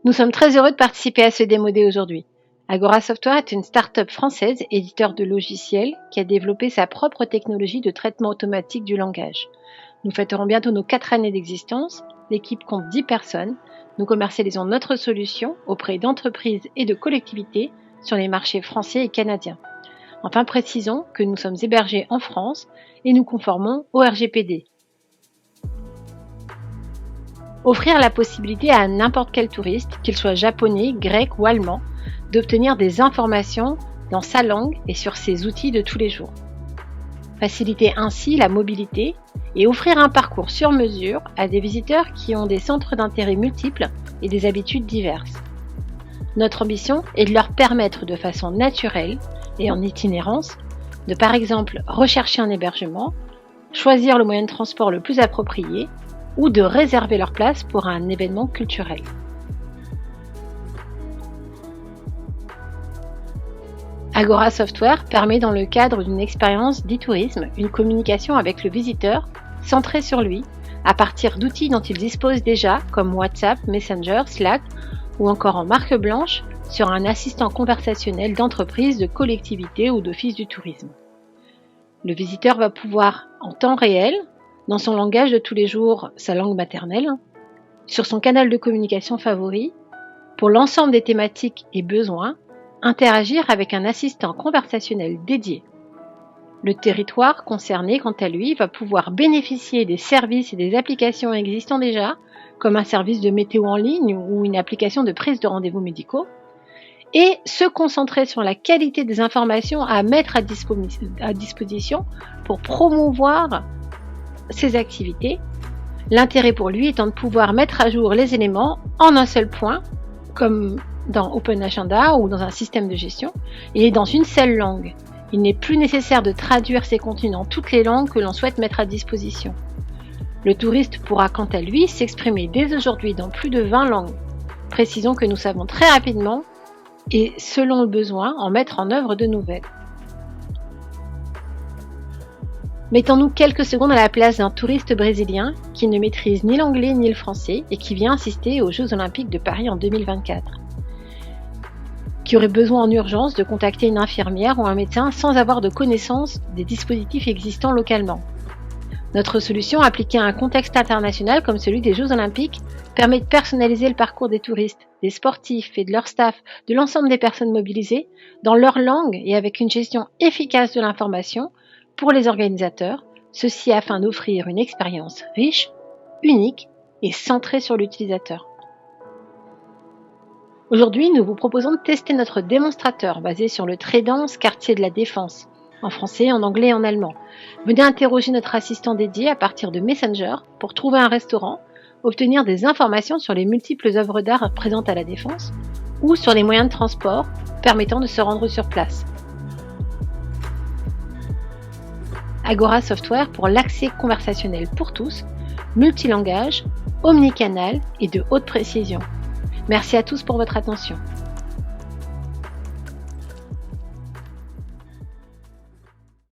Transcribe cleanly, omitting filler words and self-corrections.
Nous sommes très heureux de participer à ce Démo Day aujourd'hui. Agora Software est une start-up française, éditeur de logiciels, qui a développé sa propre technologie de traitement automatique du langage. Nous fêterons bientôt nos 4 années d'existence. L'équipe compte 10 personnes. Nous commercialisons notre solution auprès d'entreprises et de collectivités sur les marchés français et canadiens. Enfin, précisons que nous sommes hébergés en France et nous conformons au RGPD. Offrir la possibilité à n'importe quel touriste, qu'il soit japonais, grec ou allemand, d'obtenir des informations dans sa langue et sur ses outils de tous les jours. Faciliter ainsi la mobilité et offrir un parcours sur mesure à des visiteurs qui ont des centres d'intérêt multiples et des habitudes diverses. Notre ambition est de leur permettre de façon naturelle et en itinérance de par exemple rechercher un hébergement, choisir le moyen de transport le plus approprié ou de réserver leur place pour un événement culturel. Agora Software permet dans le cadre d'une expérience d'e-tourisme une communication avec le visiteur centrée sur lui à partir d'outils dont il dispose déjà comme WhatsApp, Messenger, Slack ou encore en marque blanche sur un assistant conversationnel d'entreprise, de collectivité ou d'office du tourisme. Le visiteur va pouvoir en temps réel, dans son langage de tous les jours, sa langue maternelle, sur son canal de communication favori, pour l'ensemble des thématiques et besoins, interagir avec un assistant conversationnel dédié. Le territoire concerné, quant à lui, va pouvoir bénéficier des services et des applications existant déjà, comme un service de météo en ligne ou une application de prise de rendez-vous médicaux, et se concentrer sur la qualité des informations à mettre à disposition pour promouvoir ses activités, l'intérêt pour lui étant de pouvoir mettre à jour les éléments en un seul point, comme dans Open Agenda ou dans un système de gestion, et dans une seule langue. Il n'est plus nécessaire de traduire ces contenus dans toutes les langues que l'on souhaite mettre à disposition. Le touriste pourra quant à lui s'exprimer dès aujourd'hui dans plus de 20 langues. Précisons que nous savons très rapidement et selon le besoin en mettre en œuvre de nouvelles. Mettons-nous quelques secondes à la place d'un touriste brésilien qui ne maîtrise ni l'anglais ni le français et qui vient assister aux Jeux Olympiques de Paris en 2024. Qui aurait besoin en urgence de contacter une infirmière ou un médecin sans avoir de connaissance des dispositifs existants localement. Notre solution appliquée à un contexte international comme celui des Jeux Olympiques permet de personnaliser le parcours des touristes, des sportifs et de leur staff, de l'ensemble des personnes mobilisées, dans leur langue et avec une gestion efficace de l'information pour les organisateurs, ceci afin d'offrir une expérience riche, unique et centrée sur l'utilisateur. Aujourd'hui, nous vous proposons de tester notre démonstrateur basé sur le très dense quartier de la Défense, en français, en anglais et en allemand. Venez interroger notre assistant dédié à partir de Messenger pour trouver un restaurant, obtenir des informations sur les multiples œuvres d'art présentes à la Défense ou sur les moyens de transport permettant de se rendre sur place. Agora Software pour l'accès conversationnel pour tous, multilangage, omnicanal et de haute précision. Merci à tous pour votre attention.